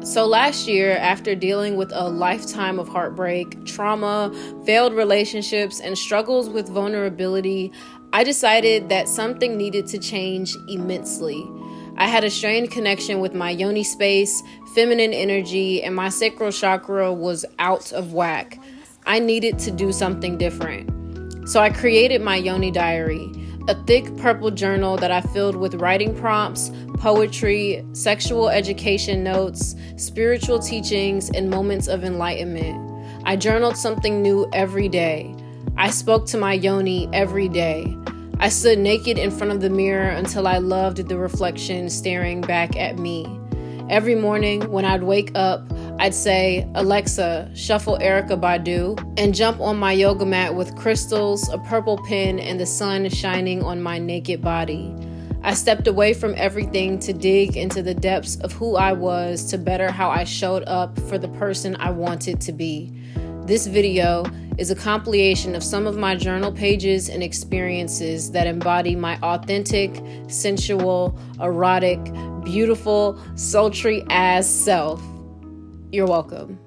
So last year, after dealing with a lifetime of heartbreak, trauma, failed relationships, and struggles with vulnerability, I decided that something needed to change immensely. I had a strained connection with my yoni space, feminine energy, and my sacral chakra was out of whack. I needed to do something different. So I created my yoni diary, a thick purple journal that I filled with writing prompts, poetry, sexual education notes, spiritual teachings, and moments of enlightenment. I journaled something new every day. I spoke to my yoni every day. I stood naked in front of the mirror until I loved the reflection staring back at me. Every morning when I'd wake up, I'd say, "Alexa, shuffle Erykah Badu," and jump on my yoga mat with crystals, a purple pen, and the sun shining on my naked body. I stepped away from everything to dig into the depths of who I was to better how I showed up for the person I wanted to be. This video is a compilation of some of my journal pages and experiences that embody my authentic, sensual, erotic, beautiful, sultry ass self. You're welcome.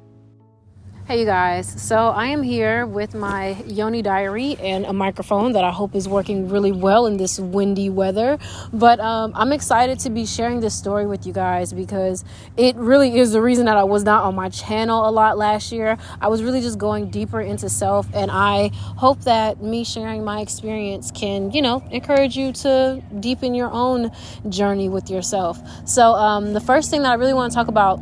Hey you guys, so I am here with my yoni diary and a microphone that I hope is working really well in this windy weather, but I'm excited to be sharing this story with you guys because it really is the reason that I was not on my channel a lot last year. I was really just going deeper into self, and I hope that me sharing my experience can, encourage you to deepen your own journey with yourself. So the first thing that I really want to talk about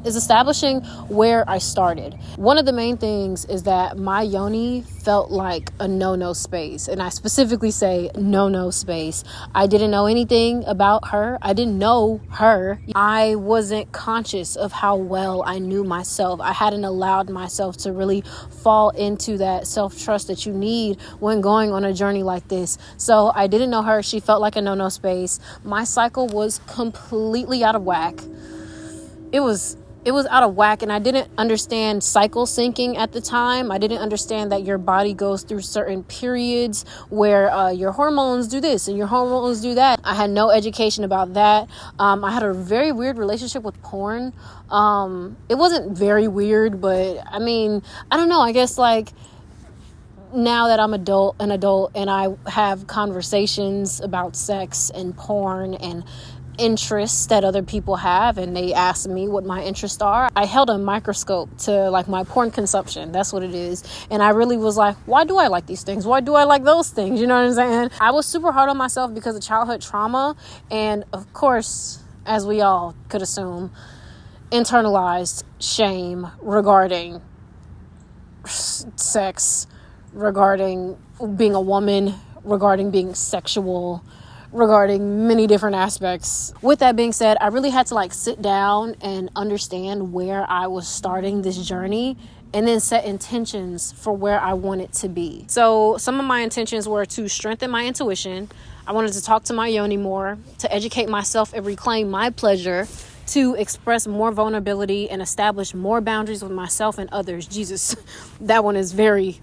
is establishing where I started. One of the main things is that my yoni felt like a no-no space. And I specifically say no-no space. I didn't know anything about her. I didn't know her. I wasn't conscious of how well I knew myself. I hadn't allowed myself to really fall into that self-trust that you need when going on a journey like this. So I didn't know her. She felt like a no-no space. My cycle was completely out of whack. It was out of whack, and I didn't understand cycle syncing at the time. I didn't understand that your body goes through certain periods where your hormones do this and your hormones do that. I had no education about that. I had a very weird relationship with porn. It wasn't very weird, but I don't know. I guess now that I'm an adult and I have conversations about sex and porn and interests that other people have, and they ask me what my interests are, I held a microscope to my porn consumption. That's what it is. And I really was like, why do I like these things? Why do I like those things? You know what I'm saying? I was super hard on myself because of childhood trauma, and of course, as we all could assume, internalized shame regarding sex, regarding being a woman, regarding being sexual, regarding many different aspects. With that being said, I really had to sit down and understand where I was starting this journey and then set intentions for where I want it to be. So some of my intentions were to strengthen my intuition. I wanted to talk to my yoni more, to educate myself and reclaim my pleasure, to express more vulnerability and establish more boundaries with myself and others. Jesus, that one is very...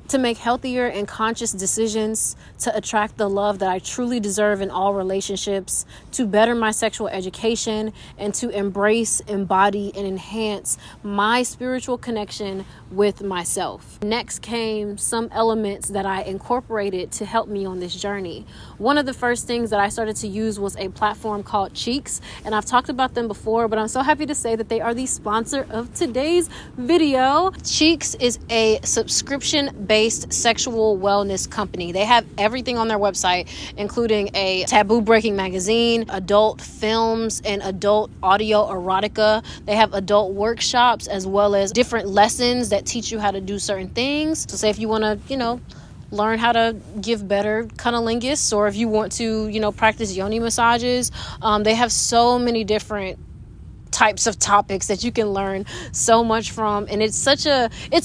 to make healthier and conscious decisions, to attract the love that I truly deserve in all relationships, to better my sexual education, and to embrace, embody, and enhance my spiritual connection with myself. Next came some elements that I incorporated to help me on this journey. One of the first things that I started to use was a platform called Cheeks, and I've talked about them before, but I'm so happy to say that they are the sponsor of today's video. Cheeks is a subscription-based sexual wellness company. They have everything on their website, including a taboo breaking magazine, adult films, and adult audio erotica. They have adult workshops as well as different lessons that teach you how to do certain things. So say if you want to, learn how to give better cunnilingus, or if you want to, practice yoni massages, they have so many different types of topics that you can learn so much from. And it's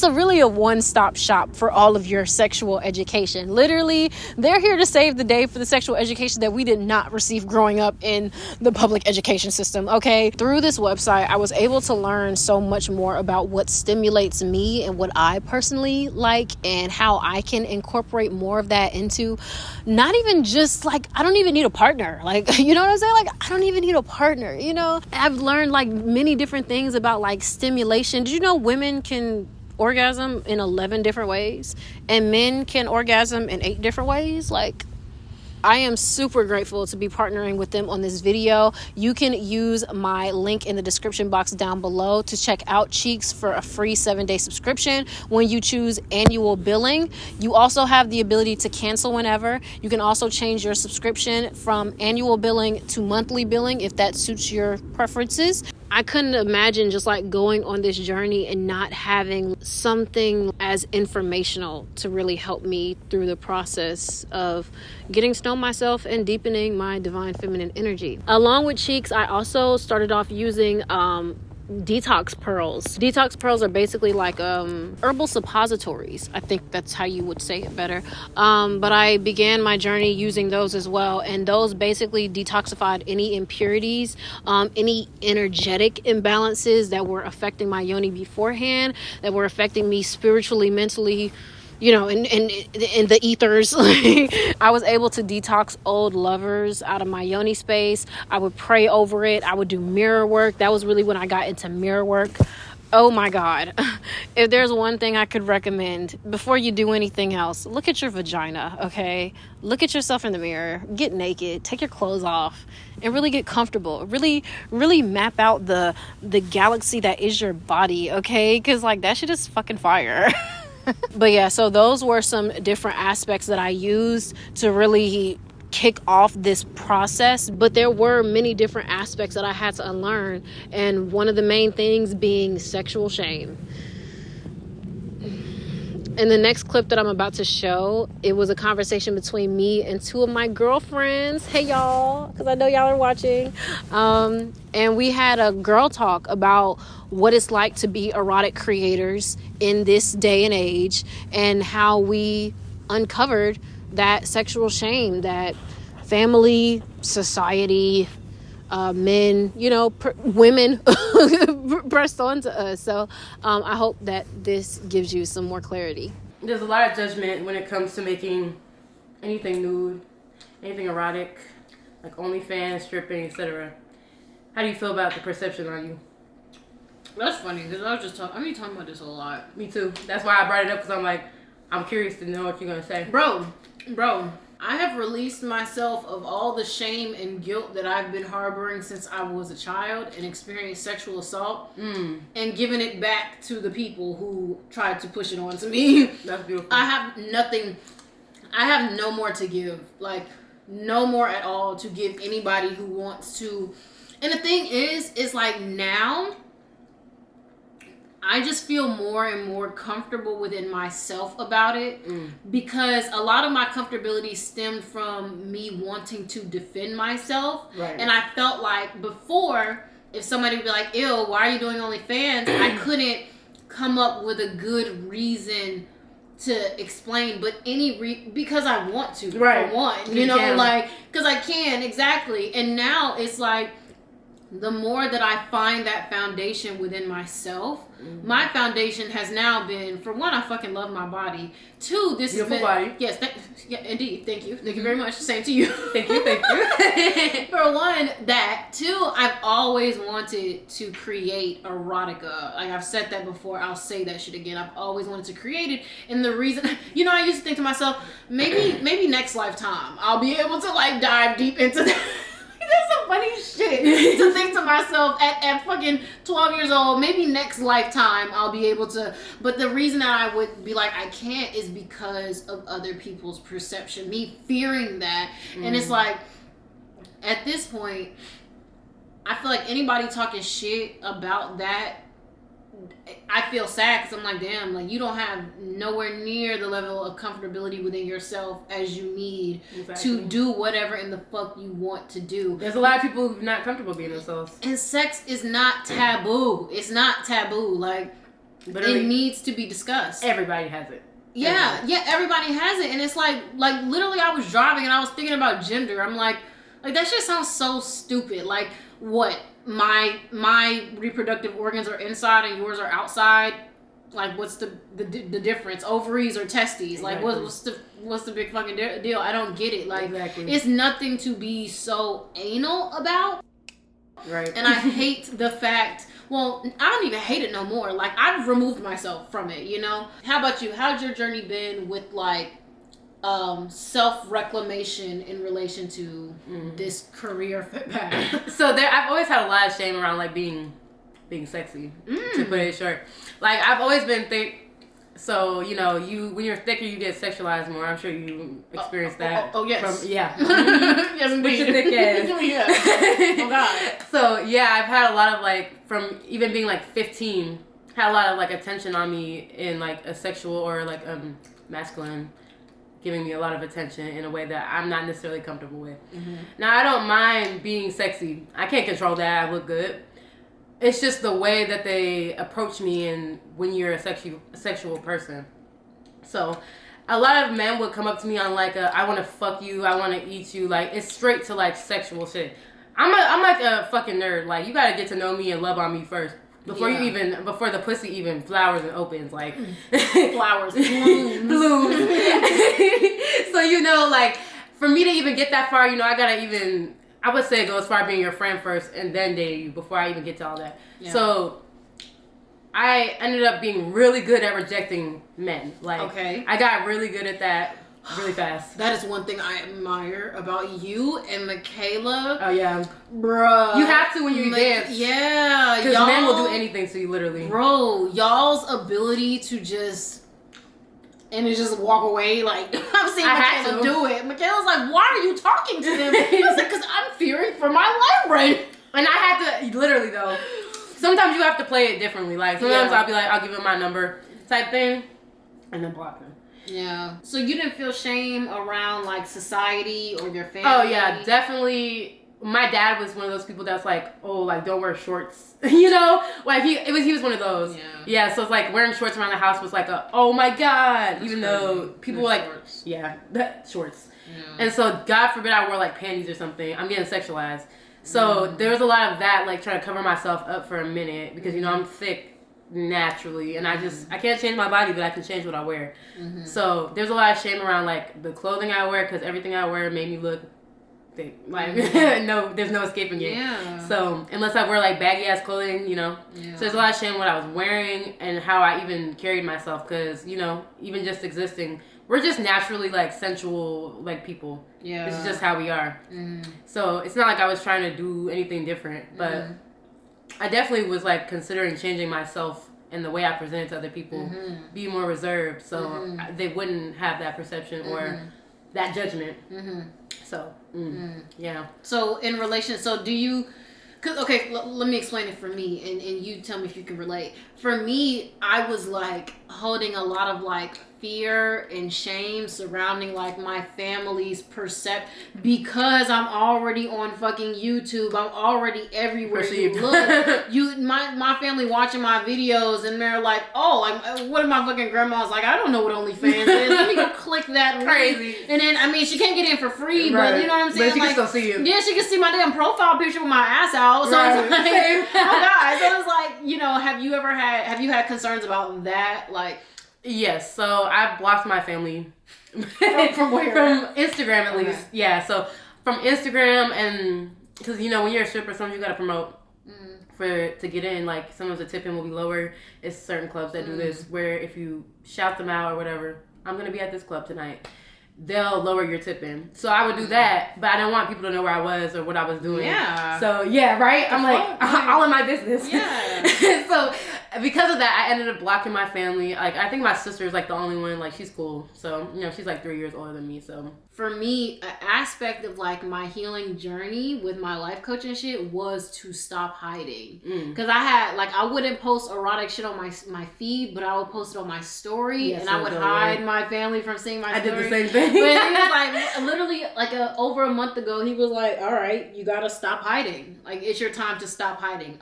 really a one-stop shop for all of your sexual education. Literally, they're here to save the day for the sexual education that we did not receive growing up in the public education system. Okay, through this website, I was able to learn so much more about what stimulates me and what I personally like, and how I can incorporate more of that into not even just like, I don't even need a partner, like, you know what I'm saying, like, I don't even need a partner, you know. I've learned like many different things about like stimulation. Did you know women can orgasm in 11 different ways and men can orgasm in 8 different ways? Like, I am super grateful to be partnering with them on this video. You can use my link in the description box down below to check out Cheeks for a free 7-day subscription when you choose annual billing. You also have the ability to cancel whenever. You can also change your subscription from annual billing to monthly billing if that suits your preferences. I couldn't imagine just like going on this journey and not having something as informational to really help me through the process of getting to know myself and deepening my divine feminine energy. Along with Cheeks, I also started off using detox pearls. Detox pearls are basically like herbal suppositories. I think that's how you would say it better. But I began my journey using those as well, and those basically detoxified any impurities, any energetic imbalances that were affecting my yoni beforehand, that were affecting me spiritually, mentally, you know, in the ethers. I was able to detox old lovers out of my yoni space. I would pray over it. I would do mirror work. That was really when I got into mirror work. Oh my God. If there's one thing I could recommend before you do anything else, look at your vagina, okay? Look at yourself in the mirror, get naked, take your clothes off, and really get comfortable. Really, really map out the galaxy that is your body, okay? Because like that shit is fucking fire. But yeah, so those were some different aspects that I used to really kick off this process. But there were many different aspects that I had to unlearn, and one of the main things being sexual shame. In the next clip that I'm about to show, it was a conversation between me and 2 of my girlfriends. Hey y'all, because I know y'all are watching. And we had a girl talk about what it's like to be erotic creators in this day and age, and how we uncovered that sexual shame that family, society, men, you know, women pressed on to us. So I hope that this gives you some more clarity. There's a lot of judgment when it comes to making anything nude, anything erotic, like OnlyFans, stripping, etc. How do you feel about the perception on you? That's funny, because I was just talking about this a lot. Me too. That's why I brought it up, because I'm curious to know what you're going to say. Bro, I have released myself of all the shame and guilt that I've been harboring since I was a child and experienced sexual assault, and given it back to the people who tried to push it on to me. That's beautiful. I have no more to give. Like, no more at all to give anybody who wants to. And the thing is like now, I just feel more and more comfortable within myself about it, because a lot of my comfortability stemmed from me wanting to defend myself. Right. And I felt like before, if somebody would be like, ew, why are you doing OnlyFans? I couldn't come up with a good reason to explain, but because I want to, right, for one, you know, can. Like, because I can, exactly. And now it's like, the more that I find that foundation within myself, my foundation has now been, for one, I fucking love my body. 2, this beautiful has been body. Yes, yeah, indeed. Thank you. Thank you very much. Same to you. Thank you. For one, that. 2, I've always wanted to create erotica. Like, I've said that before. I'll say that shit again. I've always wanted to create it. And the reason, you know, I used to think to myself, maybe next lifetime I'll be able to like dive deep into that. That's some funny shit to think to myself at fucking 12 years old. Maybe next lifetime I'll be able to. But the reason that I would be like, I can't, is because of other people's perception. Me fearing that. And it's like, at this point, I feel like anybody talking shit about that, I feel sad because I'm like, damn, like you don't have nowhere near the level of comfortability within yourself as you need to do whatever in the fuck you want to do. There's a lot of people who's not comfortable being themselves. And sex is not taboo. It's not taboo. Like, literally, it needs to be discussed. Everybody has it. Yeah, everybody has it. And it's like literally I was driving and I was thinking about gender. I'm like that shit sounds so stupid. Like, what? My reproductive organs are inside and yours are outside. Like, what's the difference? Ovaries or testes? Like, what's the big fucking deal? I don't get it. Like, it's nothing to be so anal about. Right. And I hate the fact. Well, I don't even hate it no more. Like, I've removed myself from it. You know. How about you? How's your journey been with like self-reclamation in relation to this career path? So I've always had a lot of shame around like being sexy, to put it short. Like, I've always been thick. So, you know, when you're thicker, you get sexualized more. I'm sure you experienced that. Oh yes. Yeah. Yes, indeed. With your thick ass. Yeah. Oh, God. So, yeah, I've had a lot of, like, from even being, like, 15, had a lot of, like, attention on me in, like, a sexual or, like, masculine, giving me a lot of attention in a way that I'm not necessarily comfortable with. Mm-hmm. Now, I don't mind being sexy. I can't control that. I look good. It's just the way that they approach me and when you're a sexual person. So, a lot of men would come up to me on like I want to fuck you, I want to eat you. Like, it's straight to like sexual shit. I'm like a fucking nerd. Like, you gotta get to know me and love on me first. Before the pussy even flowers and opens, like flowers, blooms. So, you know, like, for me to even get that far, you know, I would say go as far as being your friend first and then date you before I even get to all that. Yeah. So I ended up being really good at rejecting men. Like, I got really good at that really fast. That is one thing I admire about you and Micayla. Oh, yeah. Bruh. You have to when you dance. Yeah. Because men will do anything to you, literally. Bro, y'all's ability to just... and it just walk away. Like, I've seen Micayla do it. Micayla's like, why are you talking to them? I was like, because I'm fearing for my life right now. And I had to, literally though, sometimes you have to play it differently. Like, sometimes I'll be like, I'll give him my number type thing, and then block him. Yeah. So you didn't feel shame around, like, society or your family? Oh, yeah, definitely. My dad was one of those people that's like, oh, like, don't wear shorts. You know? Like, he was one of those. Yeah, so it's like wearing shorts around the house was like oh my God. Even though people were like, shorts. Shorts. Yeah. And so, God forbid I wore like panties or something. I'm getting sexualized. So there was a lot of that, like, trying to cover myself up for a minute because, you know, I'm thick naturally and I can't change my body, but I can change what I wear. Mm-hmm. So there's a lot of shame around like the clothing I wear because everything I wear made me look thick. Like, no, there's no escaping it. Yeah. So unless I wear like baggy ass clothing, you know. Yeah. So there's a lot of shame what I was wearing and how I even carried myself because, you know, even just existing, we're just naturally like sensual like people. Yeah. This is just how we are. Mm-hmm. So it's not like I was trying to do anything different, but I definitely was like considering changing myself and the way I presented to other people, be more reserved so they wouldn't have that perception or that judgment. So, yeah. So in relation, so do you, let me explain it for me and you tell me if you can relate. For me, I was like holding a lot of like fear and shame surrounding like my family's because I'm already on fucking YouTube. I'm already everywhere you look. My family watching my videos and they're like, oh, like what if my fucking grandma's like, I don't know what OnlyFans is. Let me go click that. Crazy. And then I mean she can't get in for free, but you know what I'm saying? But she can still see you. Yeah, she can see my damn profile picture with my ass out. So it's like, oh God. So it's like, you know, have you had concerns about that? Like, yes, so I blocked my family. From where? From Instagram, at least. Yeah, so from Instagram, and because, you know, when you're a stripper, sometimes you got to promote to get in. Like, sometimes the tip-in will be lower. It's certain clubs that do this, where if you shout them out or whatever, I'm going to be at this club tonight, they'll lower your tip-in. So I would do that, but I don't want people to know where I was or what I was doing. Yeah. So, yeah, right? I'm like, all in my business. Yeah. So because of that, I ended up blocking my family. Like, I think my sister's like the only one, like, she's cool. So, you know, she's like 3 years older than me. So for me, an aspect of like my healing journey with my life coach and shit was to stop hiding. Because I had like, I wouldn't post erotic shit on my feed, but I would post it on my story, and I would hide my family from seeing my story. I did the same thing. But he was like, literally like over a month ago, he was like, all right, you gotta stop hiding. Like, it's your time to stop hiding.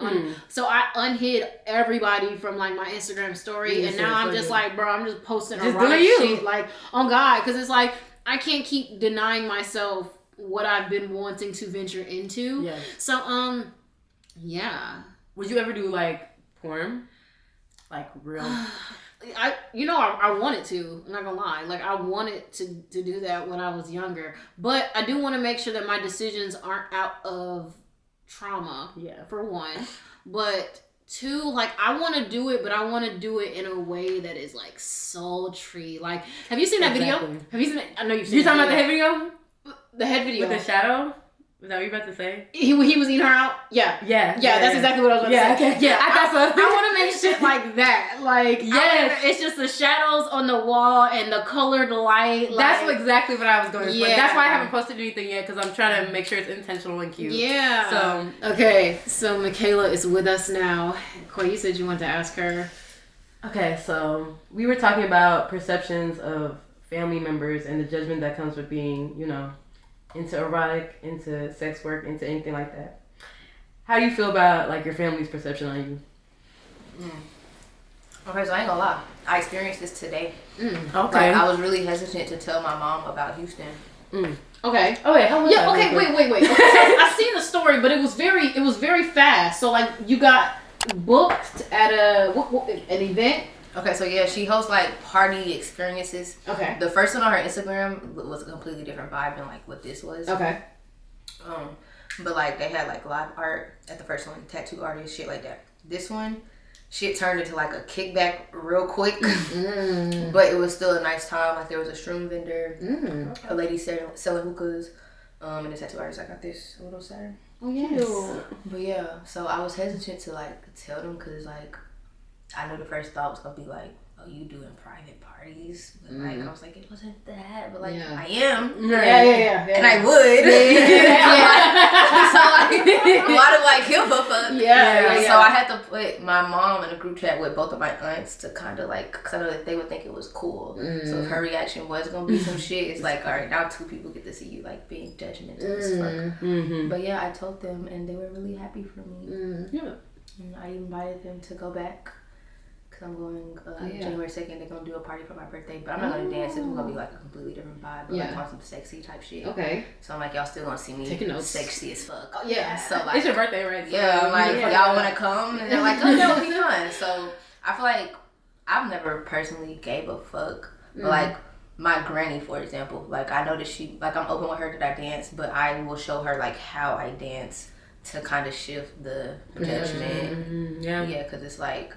So I unhid everybody from like my Instagram story, and now I'm just like, bro, I'm just posting erotic shit like, oh God, because it's like, I can't keep denying myself what I've been wanting to venture into. Yeah. So, yeah. Would you ever do like porn? Like real? I wanted to. I'm not gonna lie. Like, I wanted to do that when I was younger. But I do want to make sure that my decisions aren't out of trauma. Yeah. For one. But two, like, I want to do it, but I want to do it in a way that is like sultry. Like, have you seen that video? Have you seen it? I know you've seen it. You talking about the head video? The head video. With the shadow? Is that what you're about to say? He was eating her out? Yeah. That's exactly what I was about to say. Okay. Yeah, I want to make shit like that. Like, it's just the shadows on the wall and the colored light. Like, that's exactly what I was going for. That's why I haven't posted anything yet, because I'm trying to make sure it's intentional and cute. Yeah. So, okay. So, Micayla is with us now. Quay, you said you wanted to ask her. Okay, so we were talking about perceptions of family members and the judgment that comes with being, into erotic, into sex work, into anything like that. How do you feel about like your family's perception on you? Okay, so I ain't gonna lie. I experienced this today. Okay. Like, I was really hesitant to tell my mom about Houston. Okay. Oh wait, how was that? Okay, wait. Okay, so I seen the story, but it was very fast. So like, you got booked at an event. Okay, so yeah, she hosts like party experiences. Okay. The first one on her Instagram was a completely different vibe than like what this was. Okay. But like they had like live art at the first one, tattoo artists, shit like that. This one, shit turned into like a kickback real quick. But it was still a nice time. Like there was a shroom vendor, a lady selling hookahs, and the tattoo artist. I got this a little Saturn. Oh yes. But yeah, so I was hesitant to like tell them because like I knew the first thought was gonna be like, oh, you doing private parties? But like I was like, it wasn't that, but like I am. Yeah. And I would. So like, why do I give a fuck? Yeah. So I had to put my mom in a group chat with both of my aunts to kind of like, because I know that they would think it was cool. So if her reaction was gonna be some shit, it's like, all right, now two people get to see you like being judgmental as fuck. But yeah, I told them, and they were really happy for me. Yeah. And I invited them to go back. Cause I'm going January 2nd. They're gonna do a party for my birthday, but I'm not gonna dance. It's gonna be like a completely different vibe, but like on some sexy type shit. Okay. So I'm like, y'all still gonna see me sexy as fuck. Oh, yeah. So like, it's your birthday, right? So yeah. I'm like, y'all wanna come? And they're like, oh, that would be fun. So I feel like I've never personally gave a fuck, but like my granny, for example, like I know that she, like I'm open with her that I dance, but I will show her like how I dance to kind of shift the judgment. Yeah. Cause it's like,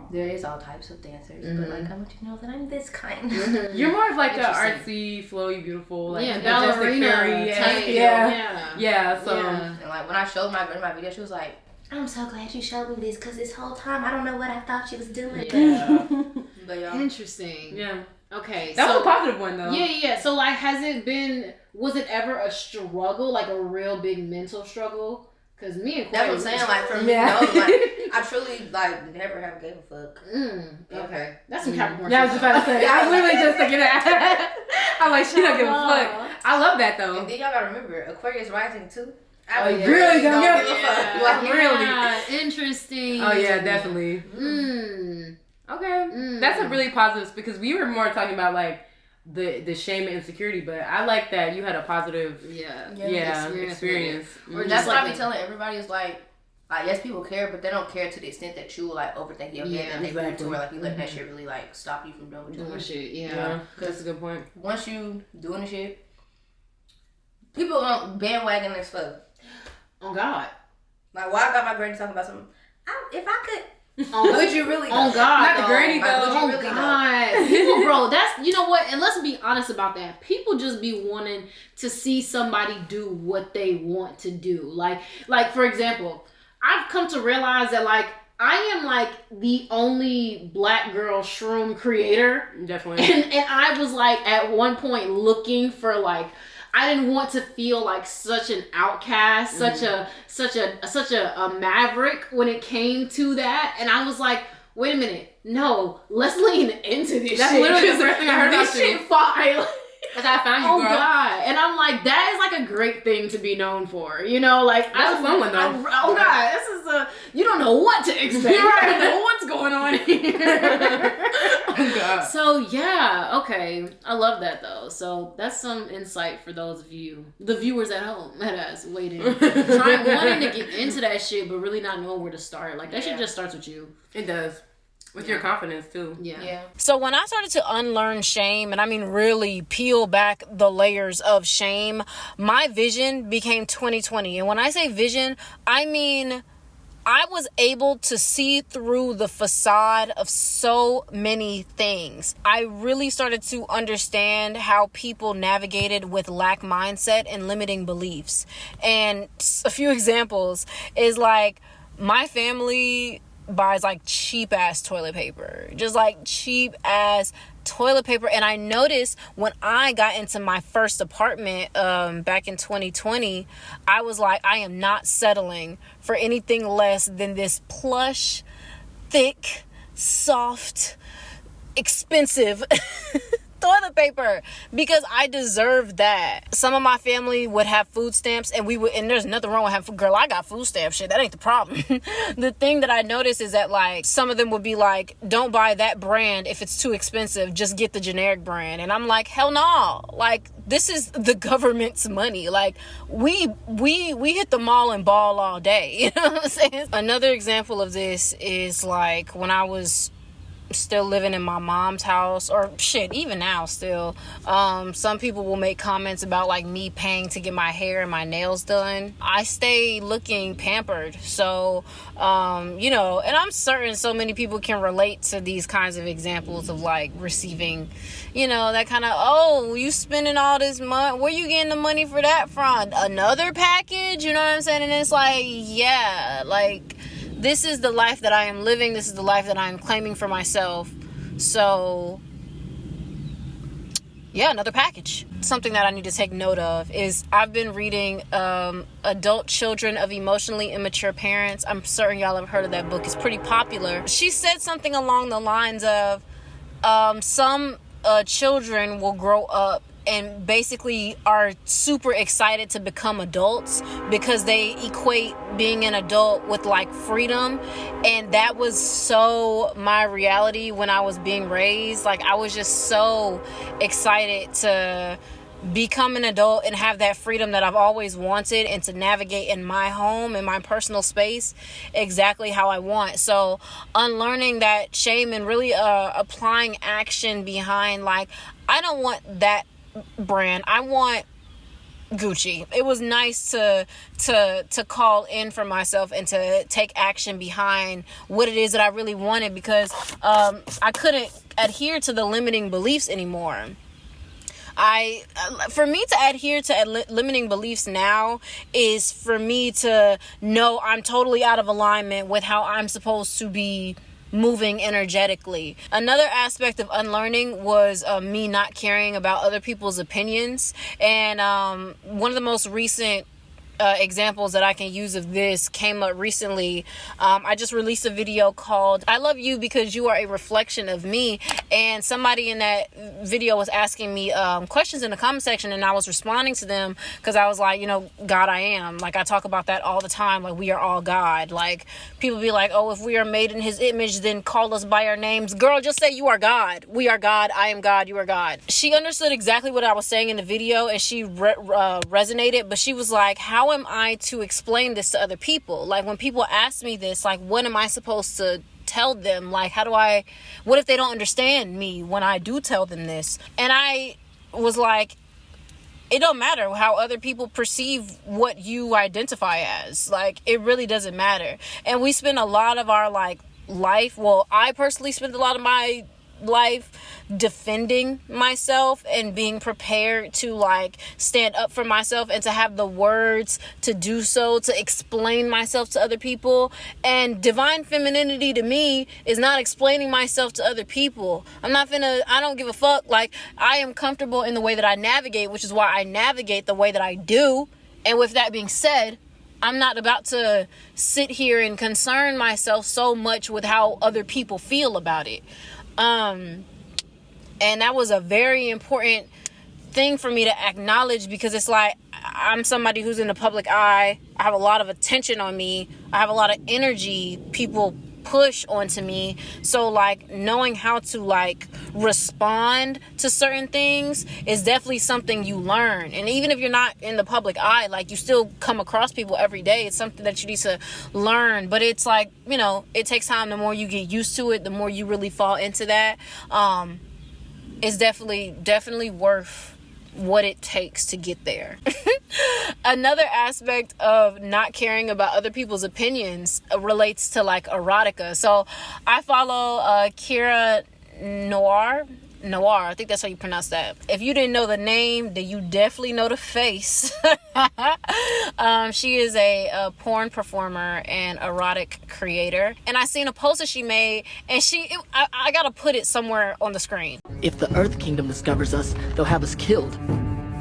there is all types of dancers, but like I want you to know that I'm this kind. You're more of like a artsy, flowy, beautiful, like ballerina type. Yeah. So and like when I showed my grandma my video, she was like, "I'm so glad you showed me this because this whole time I don't know what I thought she was doing." But interesting. Yeah. Okay. That was a positive one though. Yeah. So like, was it ever a struggle, like a real big mental struggle? Cause me and that's what I'm saying. Like for me, like I truly like never have gave a fuck. Okay, that's some Capricorn. Yeah, I was about to say. I was literally just thinking that. I'm like, she don't give a fuck. I love that though. And then y'all gotta remember, Aquarius rising too. I really don't give a fuck. Like really interesting. Oh yeah, definitely. Okay, that's a really positive because we were more talking about like the shame and insecurity, but I like that you had a positive experience. Or that's what I be telling everybody is like yes, people care, but they don't care to the extent that you will like overthink your head and they do to where like you let that shit really like stop you from doing what you're doing. Shit, that's a good point. Once you doing the shit, people don't bandwagon and stuff. Oh God! Like why I got my granny talking about something? If I could. Would you really? Oh God! Not the granny though. Oh really God! People, bro, that's you know what? And let's be honest about that. People just be wanting to see somebody do what they want to do. Like for example, I've come to realize that like I am like the only black girl shroom creator. Definitely. And I was like at one point looking for like, I didn't want to feel like such an outcast, such a maverick when it came to that. And I was like, wait a minute, no, let's lean into this That's shit. literally the first thing I heard about this shit fire. That's how I found you, Oh girl. God. And I'm like, that is like a great thing to be known for. You know, like That's a fun one though. Oh God, this is you don't know what to expect. You don't know what's going on here. Oh God. So yeah, okay. I love that though. So that's some insight for those of you, the viewers at home, at us waiting, wanting to get into that shit, but really not knowing where to start. Like that shit just starts with you. It does. With your confidence too. Yeah. So when I started to unlearn shame, and I mean really peel back the layers of shame, my vision became 2020. And when I say vision, I mean I was able to see through the facade of so many things. I really started to understand how people navigated with lack mindset and limiting beliefs. And a few examples is like my family buys like cheap ass toilet paper, just like cheap ass toilet paper. And I noticed when I got into my first apartment back in 2020, I was like, I am not settling for anything less than this plush, thick, soft, expensive toilet paper, because I deserve that. Some of my family would have food stamps, and there's nothing wrong with having food. Girl, I got food stamp shit. That ain't the problem. The thing that I noticed is that like some of them would be like, don't buy that brand if it's too expensive, just get the generic brand. And I'm like, hell no. Like, this is the government's money. Like, we hit the mall and ball all day. You know what I'm saying? Another example of this is like when I was still living in my mom's house, or shit, even now still, some people will make comments about like me paying to get my hair and my nails done. I stay looking pampered, so you know, and I'm certain so many people can relate to these kinds of examples of like receiving, you know, that kind of, oh, you spending all this money, where you getting the money for that from? Another package? You know what I'm saying? And it's like, yeah, like, this is the life that I am living. This is the life that I am claiming for myself. So, yeah, another package. Something that I need to take note of is I've been reading Adult Children of Emotionally Immature Parents. I'm certain y'all have heard of that book. It's pretty popular. She said something along the lines of some children will grow up and basically are super excited to become adults because they equate being an adult with like freedom. And that was so my reality when I was being raised. Like, I was just so excited to become an adult and have that freedom that I've always wanted, and to navigate in my home, in my personal space, exactly how I want. So unlearning that shame and really applying action behind, like, I don't want that brand, I want Gucci. It was nice to call in for myself and to take action behind what it is that I really wanted, because I couldn't adhere to the limiting beliefs anymore. For me to adhere to limiting beliefs now is for me to know I'm totally out of alignment with how I'm supposed to be moving energetically. Another aspect of unlearning was me not caring about other people's opinions. And one of the most recent examples that I can use of this came up recently. I just released a video called I Love You Because You Are a Reflection of Me, and somebody in that video was asking me questions in the comment section, and I was responding to them because I was like, you know, God, I am. Like, I talk about that all the time. Like, we are all God. Like, people be like, oh, if we are made in his image, then call us by our names. Girl, just say you are God. We are God. I am God. You are God. She understood exactly what I was saying in the video, and she resonated, but she was like, how am I to explain this to other people? Like, when people ask me this, like, what am I supposed to tell them? Like, what if they don't understand me when I do tell them this? And I was like, it don't matter how other people perceive what you identify as. Like, it really doesn't matter. And we spend a lot of our life, well, I personally spend a lot of my life defending myself and being prepared to like stand up for myself and to have the words to do so, to explain myself to other people. And divine femininity to me is not explaining myself to other people. I don't give a fuck. Like, I am comfortable in the way that I navigate, which is why I navigate the way that I do. And with that being said, I'm not about to sit here and concern myself so much with how other people feel about it. And that was a very important thing for me to acknowledge, because it's like, I'm somebody who's in the public eye. I have a lot of attention on me. I have a lot of energy people push onto me. So like, knowing how to like respond to certain things is definitely something you learn. And even if you're not in the public eye, like, you still come across people every day. It's something that you need to learn. But it's like, you know, it takes time. The more you get used to it, the more you really fall into that. It's definitely worth what it takes to get there. Another aspect of not caring about other people's opinions relates to like erotica. So I follow Kira Noir, I think that's how you pronounce that. If you didn't know the name, then you definitely know the face. She is a porn performer and erotic creator, and I seen a post that she made, and I gotta put it somewhere on the screen. If the Earth Kingdom discovers us, they'll have us killed.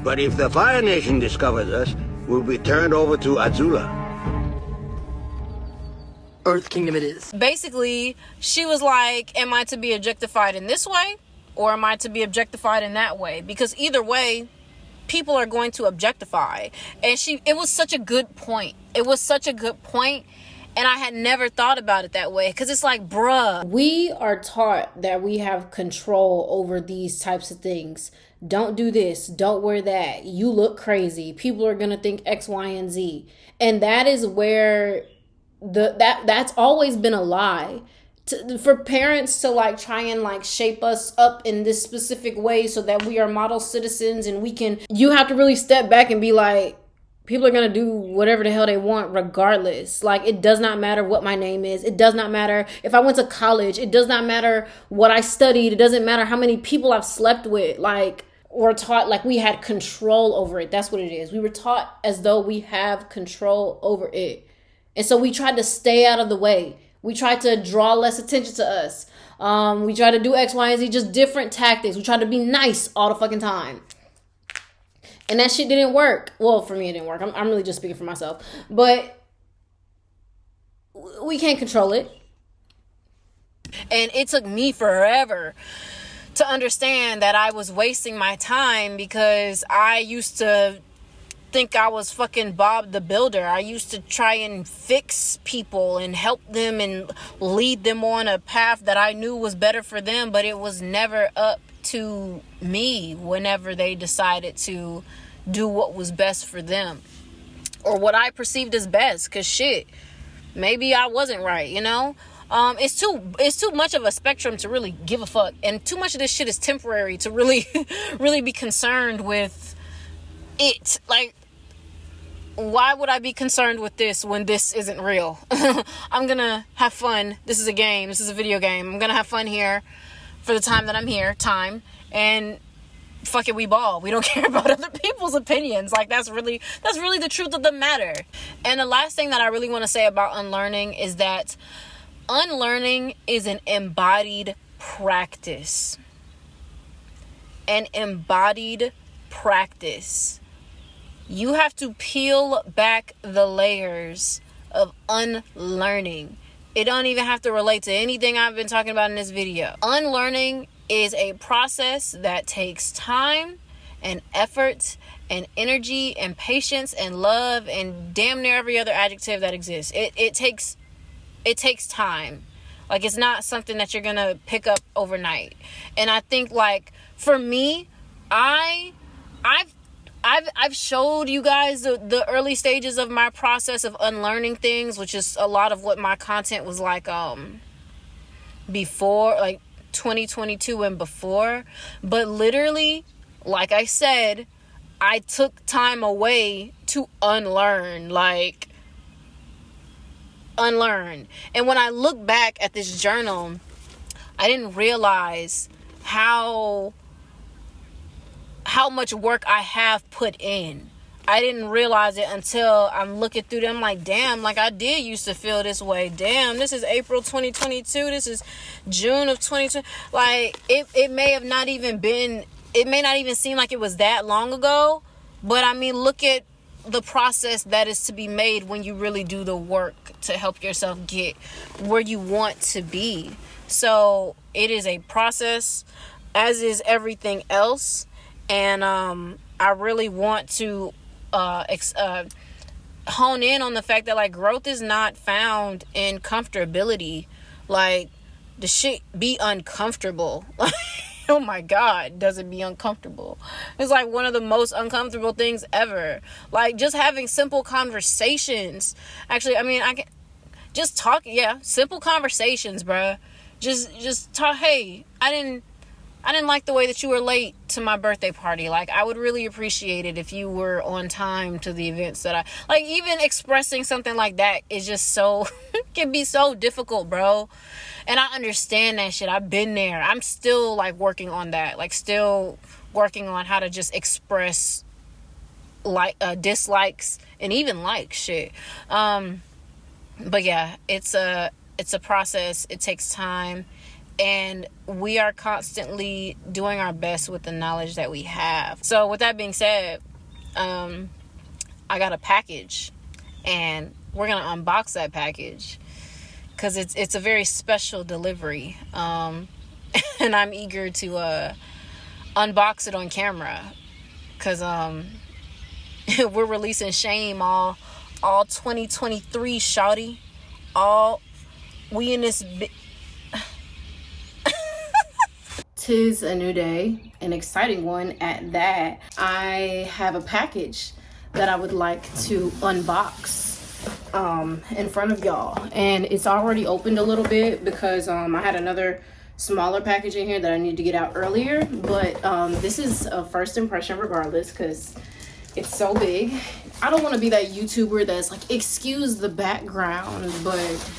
But if the Fire Nation discovers us, we'll be turned over to Azula. Earth Kingdom it is. Basically, she was like, am I to be objectified in this way, or am I to be objectified in that way? Because either way, people are going to objectify. And it was such a good point. And I had never thought about it that way. Because it's like, bruh, we are taught that we have control over these types of things. Don't do this. Don't wear that. You look crazy. People are going to think X, Y, and Z. And that is where that's always been a lie. For parents to like try and like shape us up in this specific way so that we are model citizens, and you have to really step back and be like, people are going to do whatever the hell they want regardless. Like, it does not matter what my name is. It does not matter if I went to college. It does not matter what I studied. It doesn't matter how many people I've slept with. Like, we're taught like we had control over it. That's what it is. We were taught as though we have control over it. And so we tried to stay out of the way. We tried to draw less attention to us. We tried to do X, Y, and Z, just different tactics. We tried to be nice all the fucking time. And that shit didn't work. Well, for me, it didn't work. I'm really just speaking for myself. But we can't control it. And it took me forever to understand that I was wasting my time, because I used to think I was fucking Bob the Builder. I used to try and fix people and help them and lead them on a path that I knew was better for them, but it was never up to me whenever they decided to do what was best for them, or what I perceived as best. Because shit, maybe I wasn't right, you know? It's too much of a spectrum to really give a fuck, and too much of this shit is temporary to really really be concerned with it. Like, why would I be concerned with this when this isn't real? I'm gonna have fun. This is a game. This is a video game. I'm gonna have fun here for the time that I'm here, and fuck it, we ball. We don't care about other people's opinions. Like, that's really the truth of the matter. And the last thing that I really want to say about unlearning is that unlearning is an embodied practice. An embodied practice. You have to peel back the layers of unlearning. It don't even have to relate to anything I've been talking about in this video. Unlearning is a process that takes time and effort and energy and patience and love and damn near every other adjective that exists. It takes time. Like, it's not something that you're gonna pick up overnight. And I think, like, for me, I've showed you guys the early stages of my process of unlearning things, which is a lot of what my content was like before, like 2022 and before. But literally, like I said, I took time away to unlearn. And when I look back at this journal, I didn't realize how much work I have put in. I didn't realize it until I'm looking through them like, damn, like I did used to feel this way. Damn, this is April 2022. This is June of 2020. Like, it may have not even been, it may not even seem like it was that long ago. But I mean, look at the process that is to be made when you really do the work to help yourself get where you want to be. So it is a process, as is everything else. And I really want to hone in on the fact that, like, growth is not found in comfortability. Like, the shit be uncomfortable. Oh my God, does it be uncomfortable? It's like one of the most uncomfortable things ever. Like, just having simple conversations. Actually, I mean, I can just talk. Yeah, simple conversations, bruh. Just talk. Hey, I didn't like the way that you were late to my birthday party. Like, I would really appreciate it if you were on time to the events that I like. Even expressing something like that is just so can be so difficult, bro. And I understand that shit. I've been there. I'm still like working on that. Like, still working on how to just express like dislikes and even like shit. But yeah, it's a process. It takes time. And we are constantly doing our best with the knowledge that we have. So with that being said, I got a package, and we're going to unbox that package because it's a very special delivery. And I'm eager to unbox it on camera because we're releasing Shame all 2023, shawty. We in this... Tis a new day, an exciting one at that. I have a package that I would like to unbox in front of y'all, and it's already opened a little bit because I had another smaller package in here that I needed to get out earlier, but this is a first impression regardless because it's so big. I don't want to be that YouTuber that's like, excuse the background, but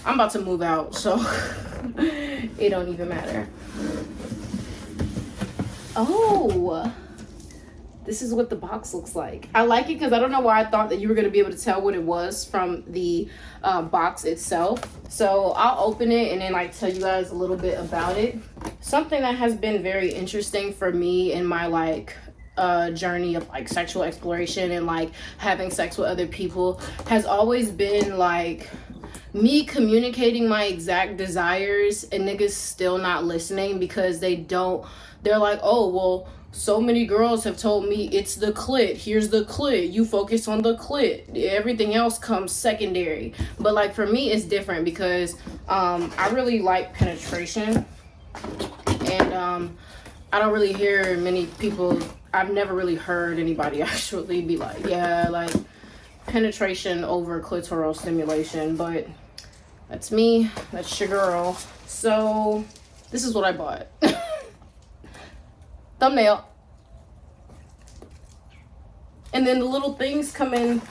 I'm about to move out, so it don't even matter. Oh, this is what the box looks like. I like it because I don't know why I thought that you were going to be able to tell what it was from the box itself. So I'll open it and then like tell you guys a little bit about it. Something that has been very interesting for me in my like journey of like sexual exploration and like having sex with other people has always been like me communicating my exact desires and niggas still not listening because they're like, oh, well, so many girls have told me it's the clit. Here's the clit. You focus on the clit. Everything else comes secondary. But like for me, it's different because I really like penetration. And I don't really hear many people, I've never really heard anybody actually be like, yeah, like penetration over clitoral stimulation. But that's me. That's your girl. So this is what I bought. Thumbnail. And then the little things come in.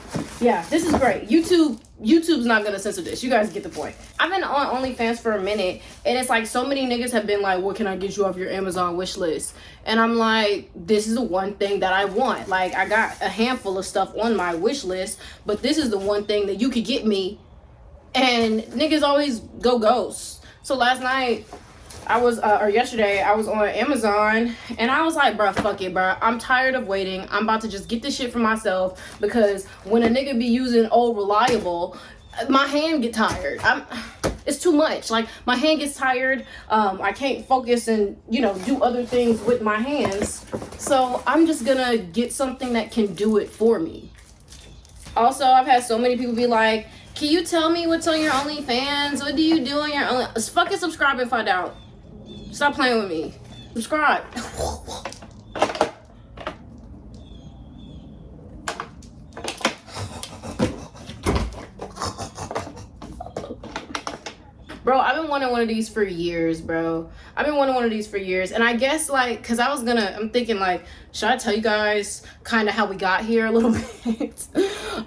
Yeah, this is great. YouTube's not gonna censor this. You guys get the point. I've been on OnlyFans for a minute, and it's like so many niggas have been like, what can I get you off your Amazon wish list? And I'm like, this is the one thing that I want. Like, I got a handful of stuff on my wish list, but this is the one thing that you could get me. And niggas always go ghost. So last night, yesterday, I was on Amazon, and I was like, bruh, fuck it, bruh. I'm tired of waiting. I'm about to just get this shit for myself, because when a nigga be using old reliable, my hand get tired. It's too much. Like, my hand gets tired. I can't focus and, do other things with my hands. So I'm just gonna get something that can do it for me. Also, I've had so many people be like, can you tell me what's on your OnlyFans? What do you do on your OnlyFans? Fucking subscribe and find out. Stop playing with me. Subscribe. Bro, I've been wanting one of these for years, bro. I've been wanting one of these for years. And I guess, like, because I'm thinking, like, should I tell you guys kind of how we got here a little bit?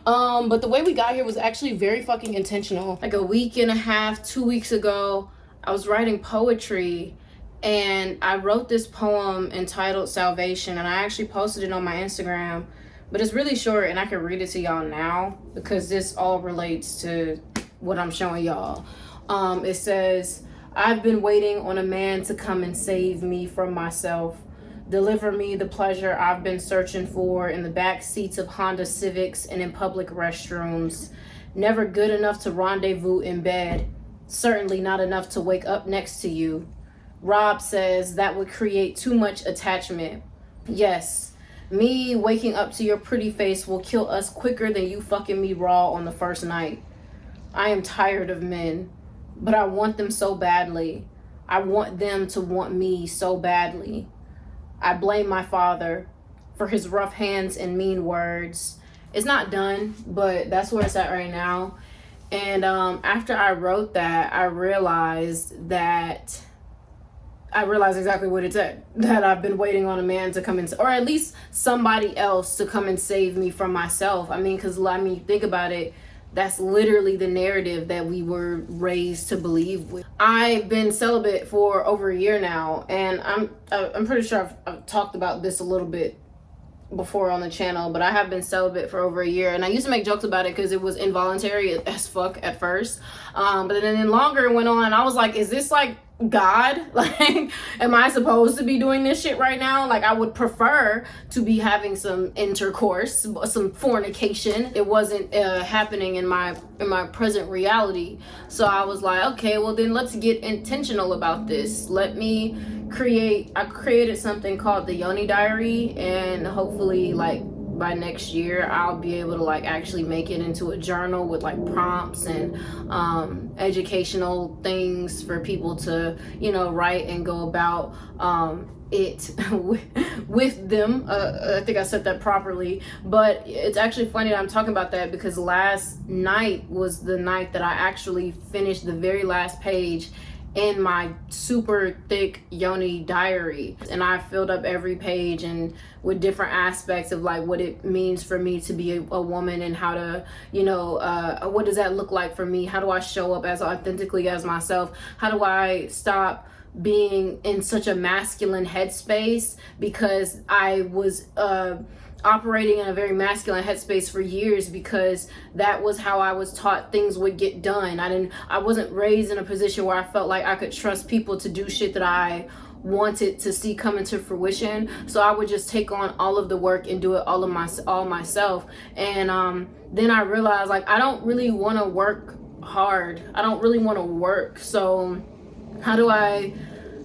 But the way we got here was actually very fucking intentional. Like a week and a half, 2 weeks ago, I was writing poetry. And I wrote this poem entitled Salvation, and I actually posted it on my Instagram, but it's really short, and I can read it to y'all now because this all relates to what I'm showing y'all. It says, I've been waiting on a man to come and save me from myself, deliver me the pleasure I've been searching for in the back seats of Honda Civics and in public restrooms. Never good enough to rendezvous in bed, certainly not enough to wake up next to you. Rob says that would create too much attachment. Yes, me waking up to your pretty face will kill us quicker than you fucking me raw on the first night. I am tired of men, but I want them so badly. I want them to want me so badly. I blame my father for his rough hands and mean words. It's not done, but that's where it's at right now. And after I wrote that, I realized exactly what it said, that I've been waiting on a man to come in, or at least somebody else to come and save me from myself. I mean, because you think about it, that's literally the narrative that we were raised to believe with. I've been celibate for over a year now, and I'm pretty sure I've talked about this a little bit before on the channel, but I have been celibate for over a year, and I used to make jokes about it because it was involuntary as fuck at first, but then longer it went on, I was like, is this like God? Like, am I supposed to be doing this shit right now? Like, I would prefer to be having some intercourse, some fornication. It wasn't happening in my present reality. So I was like, okay, well then let's get intentional about this. I created something called the Yoni Diary, and hopefully like by next year I'll be able to like actually make it into a journal with like prompts and educational things for people to, you know, write and go about it with them. I think I said that properly, but it's actually funny that I'm talking about that because last night was the night that I actually finished the very last page in my super thick Yoni diary, and I filled up every page and with different aspects of like what it means for me to be a woman, and how to, you know, what does that look like for me? How do I show up as authentically as myself? How do I stop being in such a masculine headspace, because I was operating in a very masculine headspace for years, because that was how I was taught things would get done. I wasn't raised in a position where I felt like I could trust people to do shit that I wanted to see come into fruition. So I would just take on all of the work and do it all myself. And then I realized, like, I don't really want to work hard. I don't really want to work. So how do I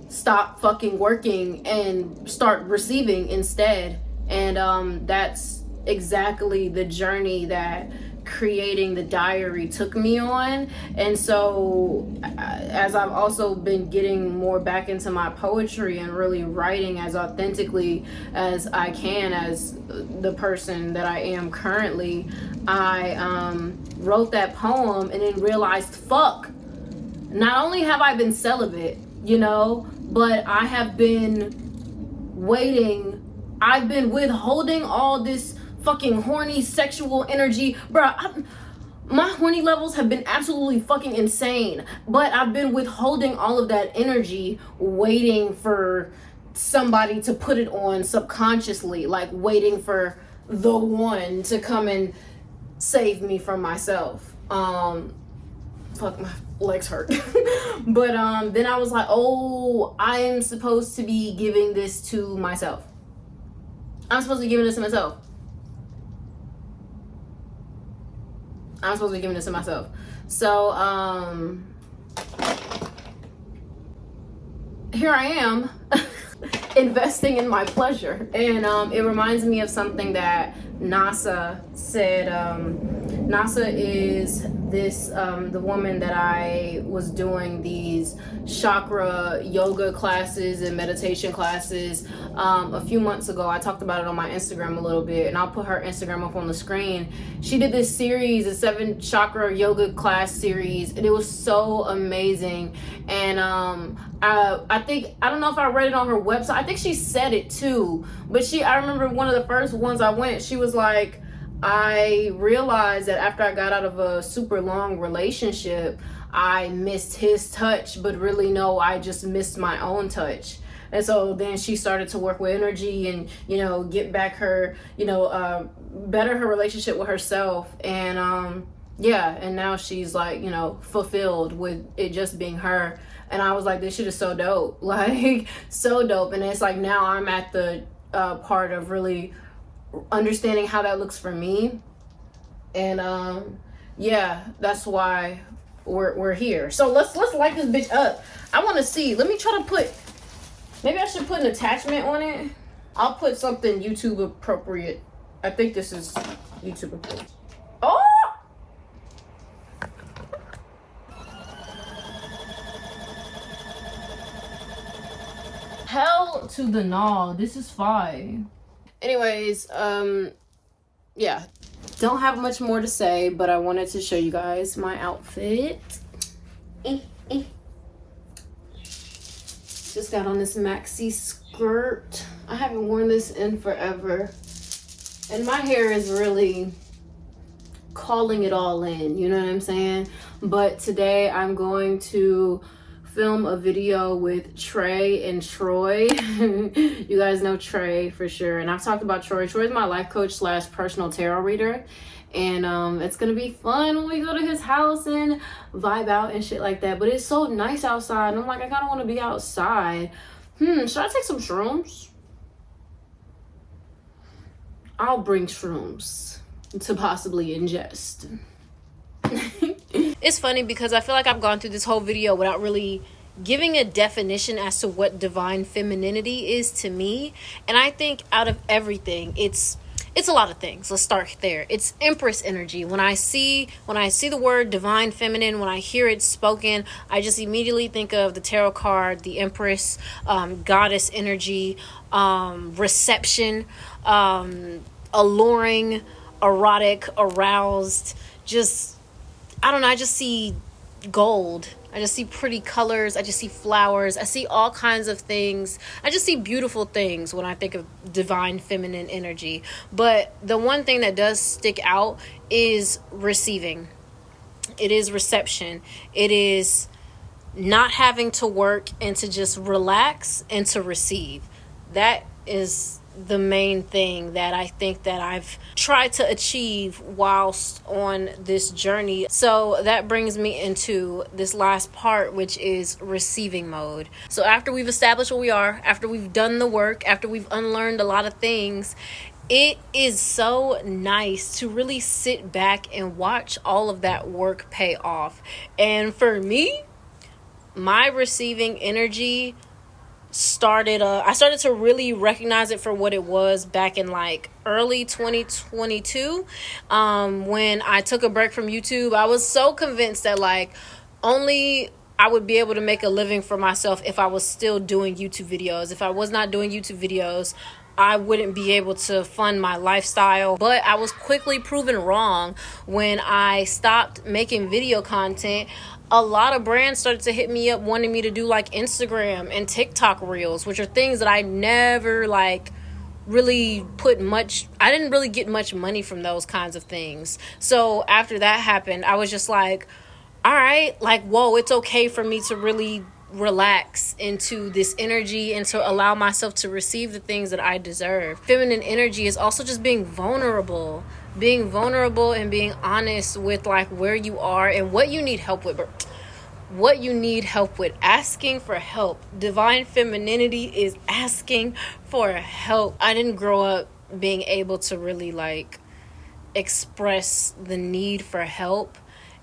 stop fucking working and start receiving instead? And that's exactly the journey that creating the diary took me on. And so as I've also been getting more back into my poetry and really writing as authentically as I can as the person that I am currently, I wrote that poem and then realized, fuck, not only have I been celibate, you know, but I have been waiting. I've been withholding all this fucking horny sexual energy. Bruh, my horny levels have been absolutely fucking insane. But I've been withholding all of that energy, waiting for somebody to put it on subconsciously. Like waiting for the one to come and save me from myself. Fuck, my legs hurt. But then I was like, oh, I am supposed to be giving this to myself. I'm supposed to be giving this to myself. So, here I am investing in my pleasure. And it reminds me of something that NASA said. NASA is this, the woman that I was doing these chakra yoga classes and meditation classes a few months ago. I talked about it on my Instagram a little bit, and I'll put her Instagram up on the screen. She did this series, a 7 chakra yoga class series, and it was so amazing. And I think, I don't know if I read it on her website. I think she said it too, but I remember one of the first ones I went, she was like, I realized that after I got out of a super long relationship, I missed his touch, but really no, I just missed my own touch. And so then she started to work with energy and, get back her, better her relationship with herself. And and now she's like, fulfilled with it just being her. And I was like, this shit is so dope. Like, so dope. And it's like, now I'm at the part of really understanding how that looks for me. And that's why we're here. So let's light this bitch up. I want to see. Let me try to put, maybe I should put an attachment on it. I'll put something YouTube appropriate. I think this is YouTube appropriate. Oh! Hell to the no. This is fine. Anyways, yeah. Don't have much more to say, but I wanted to show you guys my outfit. Just got on this maxi skirt. I haven't worn this in forever. And my hair is really calling it all in, you know what I'm saying? But today I'm going to film a video with Trey and Troy. You guys know Trey for sure, and I've talked about Troy. Troy's my life coach / personal tarot reader, and it's gonna be fun when we go to his house and vibe out and shit like that. But it's so nice outside, and I'm like, I kind of want to be outside. Should I take some shrooms? I'll bring shrooms to possibly ingest. It's funny because I feel like I've gone through this whole video without really giving a definition as to what divine femininity is to me. And I think out of everything, it's a lot of things. Let's start there. It's Empress energy. When I see the word divine feminine, when I hear it spoken, I just immediately think of the tarot card, the Empress, goddess energy, reception, alluring, erotic, aroused, just, I don't know, I just see gold. I just see pretty colors. I just see flowers. I see all kinds of things. I just see beautiful things when I think of divine feminine energy. But the one thing that does stick out is receiving. It is reception. It is not having to work and to just relax and to receive. That is the main thing that I think that I've tried to achieve whilst on this journey. So that brings me into this last part, which is receiving mode. So after we've established what we are, after we've done the work, after we've unlearned a lot of things, it is so nice to really sit back and watch all of that work pay off. And for me, my receiving energy I started to really recognize it for what it was back in like early 2022 when I took a break from YouTube. I was so convinced that like only I would be able to make a living for myself if I was still doing YouTube videos. If I was not doing YouTube videos, I wouldn't be able to fund my lifestyle. But I was quickly proven wrong when I stopped making video content. A lot of brands started to hit me up wanting me to do like Instagram and TikTok reels, which are things that I never like really I didn't really get much money from those kinds of things. So after that happened, I was just like, all right, like, whoa, it's okay for me to really relax into this energy and to allow myself to receive the things that I deserve. Feminine energy is also just being vulnerable and being honest with like where you are and what you need help with. Asking for help. Divine femininity is asking for help. I didn't grow up being able to really like express the need for help,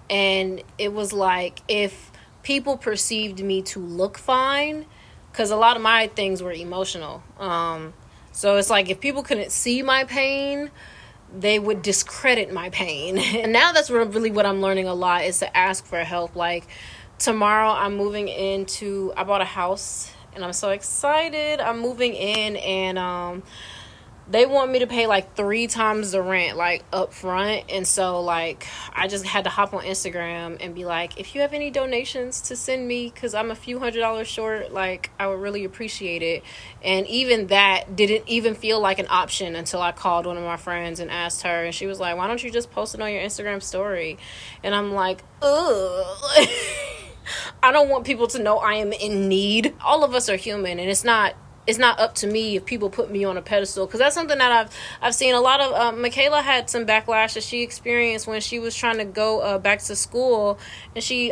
and it was like if people perceived me to look fine, because a lot of my things were emotional, so it's like if people couldn't see my pain, they would discredit my pain. And now that's really what I'm learning a lot, is to ask for help. Like tomorrow I'm moving I bought a house and I'm so excited. I'm moving in, and they want me to pay like 3 times the rent, like up front. And so like I just had to hop on Instagram and be like, if you have any donations to send me, because I'm a few $100s short, like I would really appreciate it. And even that didn't even feel like an option until I called one of my friends and asked her, and she was like, why don't you just post it on your Instagram story? And I'm like, ugh. I don't want people to know I am in need. All of us are human, and it's not up to me if people put me on a pedestal, because that's something that I've seen a lot of. Micayla had some backlash that she experienced when she was trying to go back to school, and I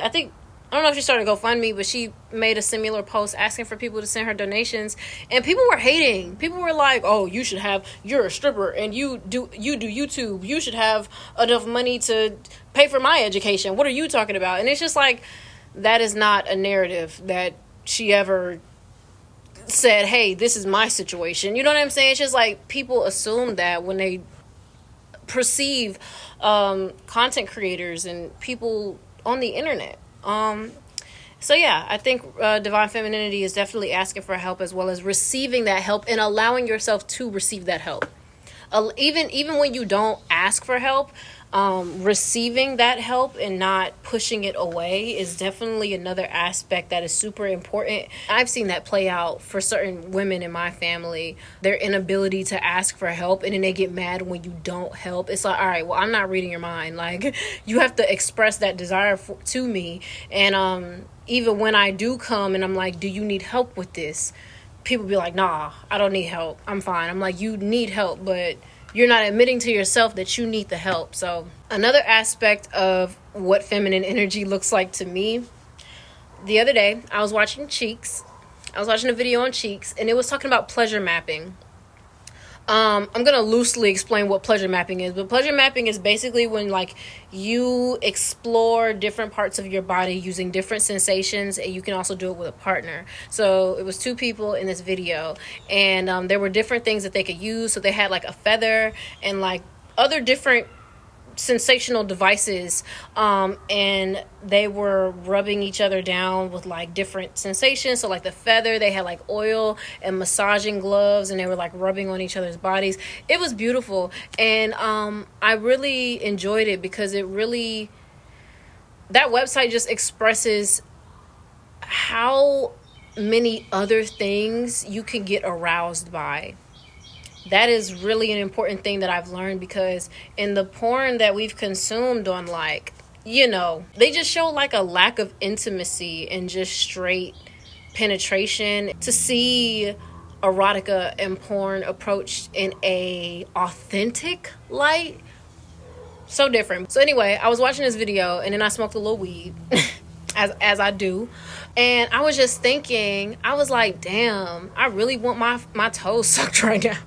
don't know if she started GoFundMe, but she made a similar post asking for people to send her donations, and people were hating. People were like, oh, you're a stripper and you do YouTube, you should have enough money to pay for my education, what are you talking about? And it's just like, that is not a narrative that she ever said, hey, this is my situation. You know what I'm saying? It's just like people assume that when they perceive content creators and people on the internet. So yeah, I think divine femininity is definitely asking for help, as well as receiving that help and allowing yourself to receive that help. Even when you don't ask for help, receiving that help and not pushing it away is definitely another aspect that is super important. I've seen that play out for certain women in my family, their inability to ask for help, and then they get mad when you don't help. It's like, all right, well, I'm not reading your mind. Like, you have to express that desire to me. And even when I do come and I'm like, do you need help with this? People be like, nah, I don't need help, I'm fine. I'm like, you need help, but you're not admitting to yourself that you need the help. So another aspect of what feminine energy looks like to me, the other day I was watching a video on Cheeks, and it was talking about pleasure mapping. I'm gonna loosely explain what pleasure mapping is, but pleasure mapping is basically when like you explore different parts of your body using different sensations, and you can also do it with a partner. So it was 2 people in this video, and there were different things that they could use. So they had like a feather and like other different sensational devices, and they were rubbing each other down with like different sensations. So like the feather, they had like oil and massaging gloves, and they were like rubbing on each other's bodies. It was beautiful, and I really enjoyed it because that website just expresses how many other things you can get aroused by. That is really an important thing that I've learned, because in the porn that we've consumed on, like, you know, they just show like a lack of intimacy and just straight penetration. To see erotica and porn approached in a authentic light, so different. So anyway, I was watching this video, and then I smoked a little weed as I do, and I was just thinking, I was like, damn, I really want my toes sucked right now.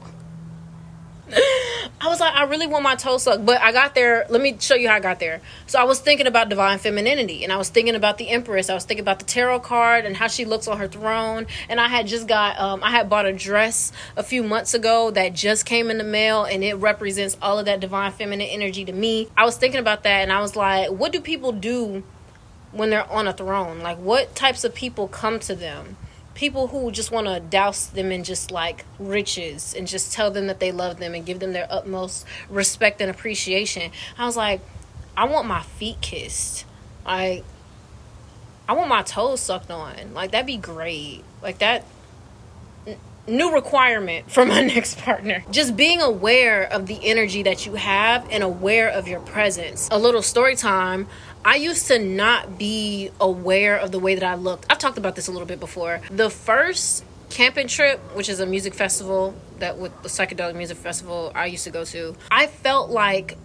I was like, I really want my toes sucked. But I got there. Let me show you how I got there. So I was thinking about divine femininity, and I was thinking about the Empress. I was thinking about the tarot card and how she looks on her throne. And I had just I had bought a dress a few months ago that just came in the mail, and it represents all of that divine feminine energy to me. I was thinking about that, and I was like, what do people do when they're on a throne? Like, what types of people come to them? People who just want to douse them in just like riches and just tell them that they love them and give them their utmost respect and appreciation. I was like, I want my feet kissed. Like, I want my toes sucked on. Like, that'd be great. Like, that new requirement for my next partner. Just being aware of the energy that you have and aware of your presence. A little story time. I used to not be aware of the way that I looked. I've talked about this a little bit before. The first camping trip, which is a music festival, that with the psychedelic music festival I used to go to, I felt like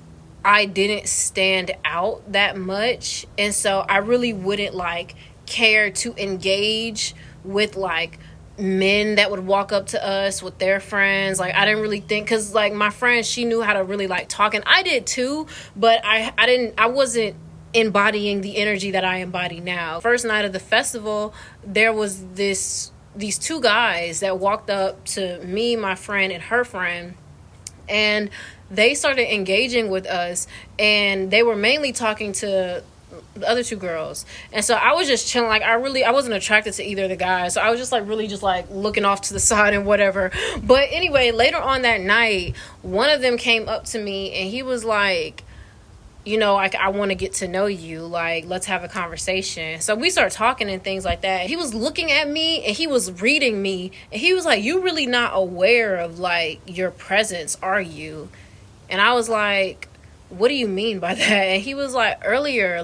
I didn't stand out that much. And so I really wouldn't like care to engage with like men that would walk up to us with their friends. Like, I didn't really think, because like my friend, she knew how to really like talk, and I did too, but I wasn't embodying the energy that I embody now. First night of the festival, there was these 2 guys that walked up to me, my friend, and her friend, and they started engaging with us, and they were mainly talking to the other two girls. And so I was just chilling. Like, I wasn't attracted to either of the guys. So I was just like really just like looking off to the side and whatever. But anyway, later on that night, one of them came up to me and he was like, you know, like, I want to get to know you. Like, let's have a conversation. So we started talking and things like that. He was looking at me and he was reading me. And he was like, you really not aware of, like, your presence, are you? And I was like, what do you mean by that? And he was like, earlier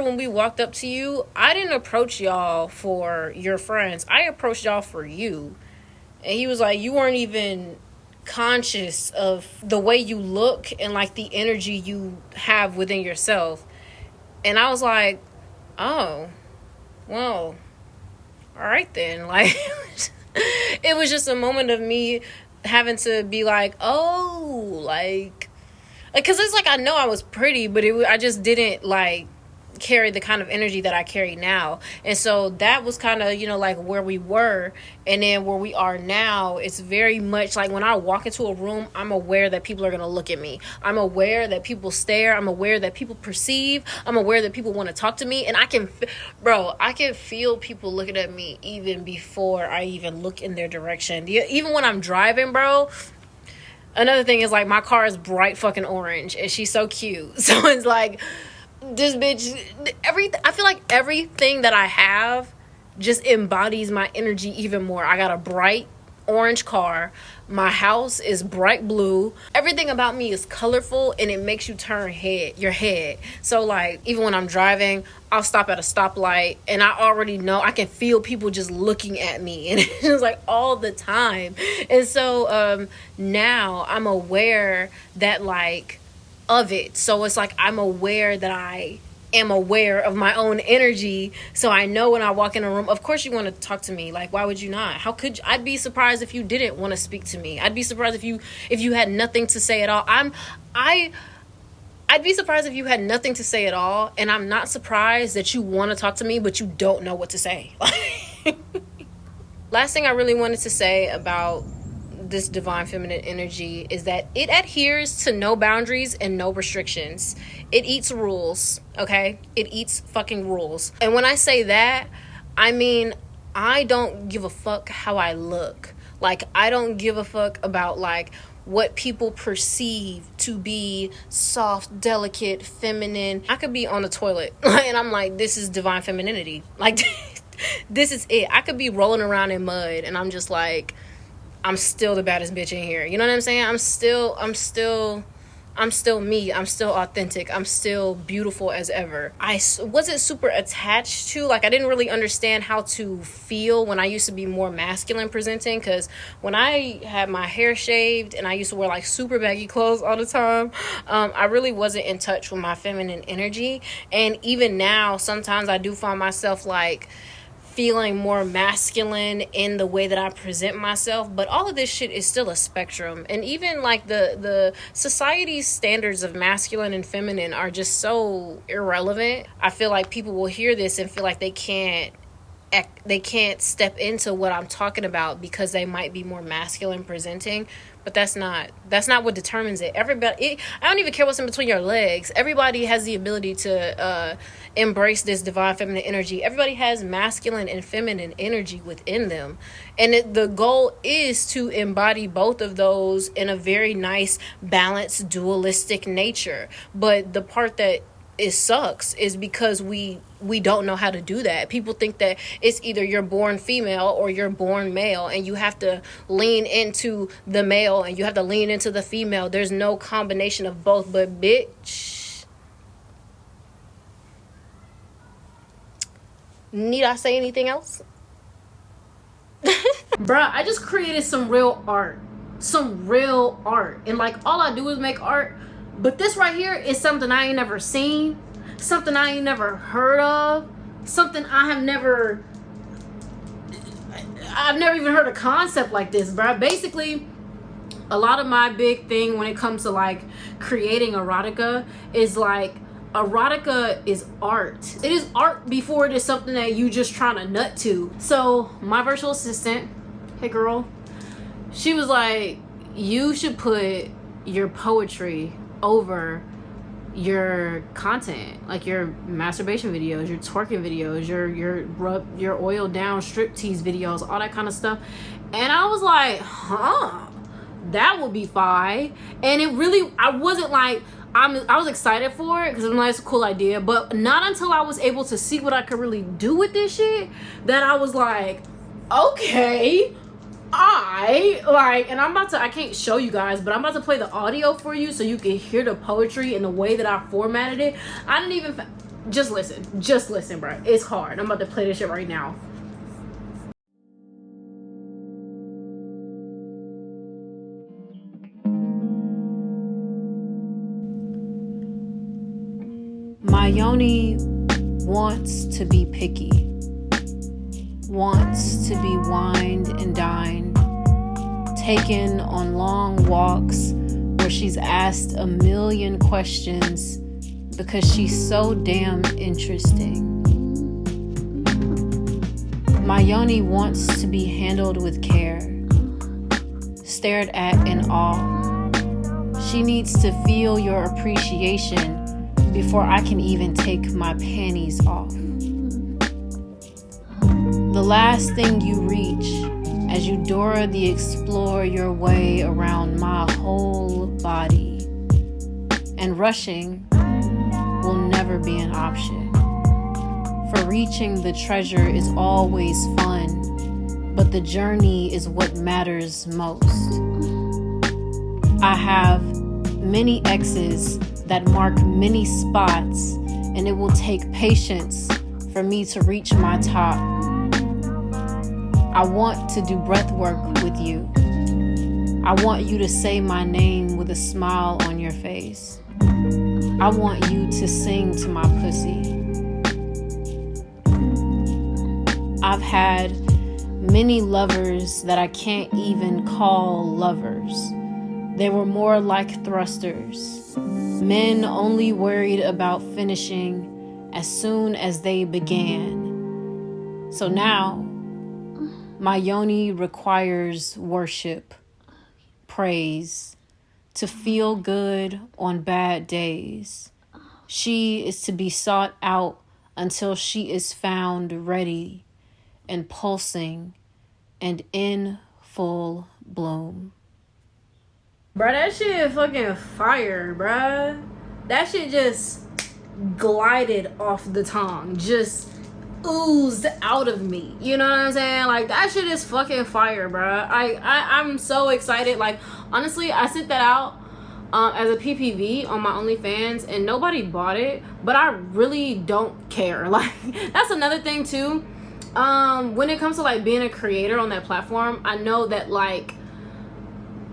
when we walked up to you, I didn't approach y'all for your friends. I approached y'all for you. And he was like, you weren't even conscious of the way you look and like the energy you have within yourself. And I was like, oh, well, all right then. Like, it was just a moment of me having to be like, oh, like, because it's like, I know I was pretty, but I just didn't like carry the kind of energy that I carry now. And so that was kind of, you know, like where we were. And then where we are now, it's very much like when I walk into a room, I'm aware that people are going to look at me. I'm aware that people stare. I'm aware that people perceive. I'm aware that people want to talk to me. And I can feel people looking at me even before I even look in their direction. Even when I'm driving, bro. Another thing is, like, my car is bright fucking orange and she's so cute. So it's like, this bitch, I feel like everything that I have just embodies my energy even more. I got a bright orange car. My house is bright blue. Everything about me is colorful and it makes you turn your head. So like, even when I'm driving, I'll stop at a stoplight and I already know, I can feel people just looking at me, and it's just like all the time. And so now I'm aware that like of it. So it's like, I'm aware that I am aware of my own energy. So I know when I walk in a room, of course you want to talk to me. Like, why would you not? How could you? I'd be surprised if you didn't want to speak to me. I'd be surprised if you had nothing to say at all. I'd be surprised if you had nothing to say at all. And I'm not surprised that you want to talk to me, but you don't know what to say. Last thing I really wanted to say about this divine feminine energy is that it adheres to no boundaries and no restrictions. It eats rules, okay? It eats fucking rules. And when I say that, I mean, I don't give a fuck how I look. Like, I don't give a fuck about, like, what people perceive to be soft, delicate, feminine. I could be on the toilet and I'm like, this is divine femininity. Like, this is it. I could be rolling around in mud and I'm just like, I'm still the baddest bitch in here. You know what I'm saying? I'm still me. I'm still authentic. I'm still beautiful as ever. I wasn't super attached to, like, I didn't really understand how to feel when I used to be more masculine presenting, because when I had my hair shaved and I used to wear like super baggy clothes all the time, I really wasn't in touch with my feminine energy. And even now, sometimes I do find myself like feeling more masculine in the way that I present myself, but all of this shit is still a spectrum. And even like the society's standards of masculine and feminine are just so irrelevant. I feel like people will hear this and feel like they can't step into what I'm talking about because they might be more masculine presenting. But that's not what determines it. I don't even care what's in between your legs. Everybody has the ability to embrace this divine feminine energy. Everybody has masculine and feminine energy within them. And the goal is to embody both of those in a very nice, balanced, dualistic nature. But the part that it sucks is because we don't know how to do that. People think that it's either you're born female or you're born male, and you have to lean into the male and you have to lean into the female. There's no combination of both. But bitch, need I say anything else? Bruh, I just created some real art. And like, all I do is make art. But this right here is something I ain't never seen, something I ain't never heard of, something I've never even heard a concept like this, bro. Basically, a lot of my big thing when it comes to like creating erotica is like, erotica is art. It is art before it is something that you just trying to nut to. So my virtual assistant, hey girl, she was like, you should put your poetry over your content, like your masturbation videos, your twerking videos, your oil down striptease videos, all that kind of stuff. And I was like, that would be fine. And it really, I wasn't like, I was excited for it because it's a cool idea, but not until I was able to see what I could really do with this shit that I was like, okay, and I can't show you guys, but I'm about to play the audio for you so you can hear the poetry and the way that I formatted it. I didn't even, just listen, bro. It's hard. I'm about to play this shit right now. My yoni wants to be picky, wants to be wined and dined, taken on long walks where she's asked a million questions because she's so damn interesting. My yoni wants to be handled with care, stared at in awe. She needs to feel your appreciation before I can even take my panties off. The last thing you reach as you Dora the Explorer your way around my whole body. And rushing will never be an option. For reaching the treasure is always fun, but the journey is what matters most. I have many X's that mark many spots, and it will take patience for me to reach my top. I want to do breath work with you. I want you to say my name with a smile on your face. I want you to sing to my pussy. I've had many lovers that I can't even call lovers. They were more like thrusters. Men only worried about finishing as soon as they began. So now, my yoni requires worship, praise, to feel good on bad days. She is to be sought out until she is found ready and pulsing and in full bloom. Bruh, that shit fucking fire, bruh. That shit just glided off the tongue. Just oozed out of me. You know what I'm saying? Like, that shit is fucking fire, bruh. I'm so excited. Like, honestly, I sent that out as a PPV on my OnlyFans and nobody bought it. But I really don't care. Like, that's another thing, too. When it comes to, like, being a creator on that platform, I know that, like,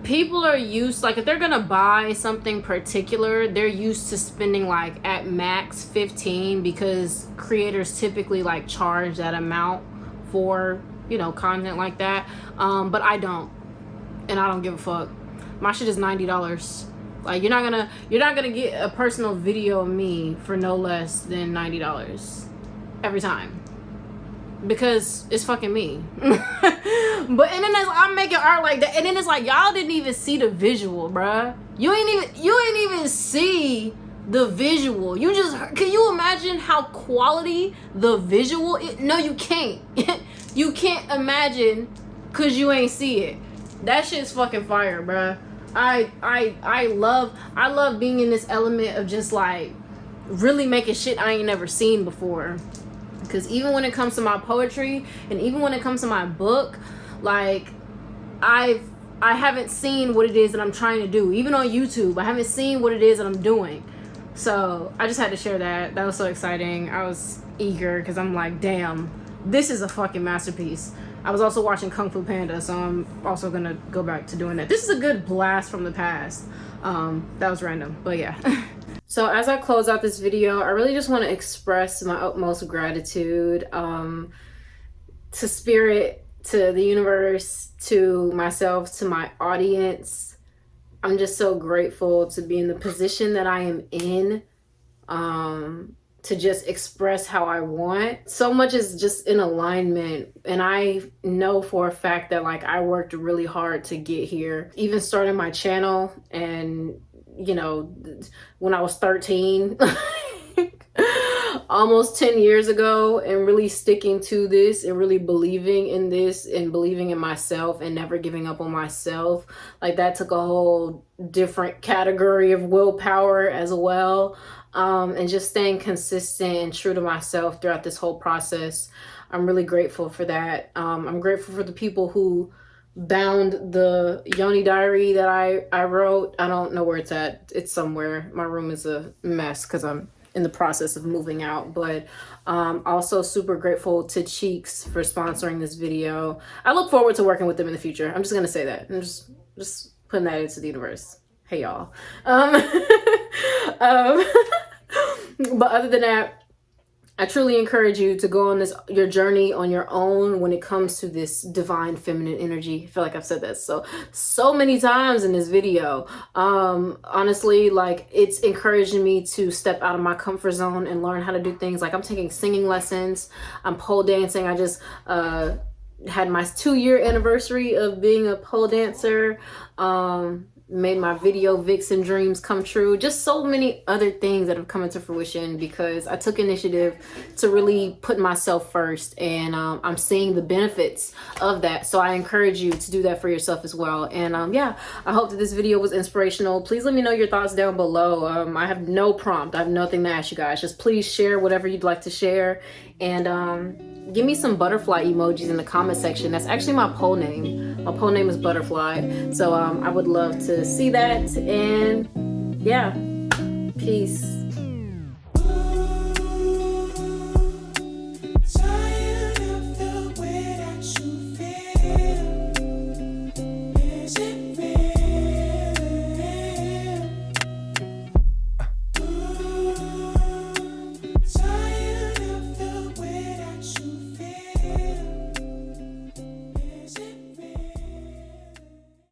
people are used, like, if they're gonna buy something particular, they're used to spending like at max 15 because creators typically like charge that amount for, you know, content like that. But I don't, and I don't give a fuck. My shit is $90. Like, you're not gonna get a personal video of me for no less than $90 every time. Because it's fucking me. But and then I'm making art like that, and then it's like, y'all didn't even see the visual, bruh. You ain't even see the visual. You just, can you imagine how quality the visual is? No, you can't. You can't imagine because you ain't see it. That shit's fucking fire, bruh. I love being in this element of just like really making shit I ain't never seen before. Because even when it comes to my poetry and even when it comes to my book, like, I haven't seen what it is that I'm trying to do. Even on YouTube, I haven't seen what it is that I'm doing. So I just had to share that. That was so exciting. I was eager because I'm like, damn, this is a fucking masterpiece. I was also watching Kung Fu Panda, so I'm also going to go back to doing that. This is a good blast from the past. That was random, but yeah. So as I close out this video, I really just want to express my utmost gratitude to Spirit, to the universe, to myself, to my audience. I'm just so grateful to be in the position that I am in, to just express how I want. So much is just in alignment, and I know for a fact that, like, I worked really hard to get here. Even starting my channel and, you know, when I was 13, almost 10 years ago, and really sticking to this and really believing in this and believing in myself and never giving up on myself. Like, that took a whole different category of willpower as well. And just staying consistent and true to myself throughout this whole process. I'm really grateful for that. I'm grateful for the people who bound the Yoni diary that I wrote. I don't know where it's at. It's somewhere. My room is a mess because I'm in the process of moving out. But also super grateful to Cheeks for sponsoring this video. I look forward to working with them in the future. I'm just gonna say that. I'm just putting that into the universe. Hey y'all. But other than that, I truly encourage you to go on your journey on your own when it comes to this divine feminine energy. I feel like I've said that so many times in this video. Honestly, like, it's encouraging me to step out of my comfort zone and learn how to do things. Like, I'm taking singing lessons. I'm pole dancing. I just had my 2-year anniversary of being a pole dancer. Made my video vixen dreams come true. Just so many other things that have come into fruition because I took initiative to really put myself first, and I'm seeing the benefits of that. So I encourage you to do that for yourself as well. And yeah, I hope that this video was inspirational. Please let me know your thoughts down below. I have no prompt. I have nothing to ask you guys. Just please share whatever you'd like to share, and give me some butterfly emojis in the comment section. That's actually my pole name. My pole name is Butterfly. So I would love to see that. And yeah, peace.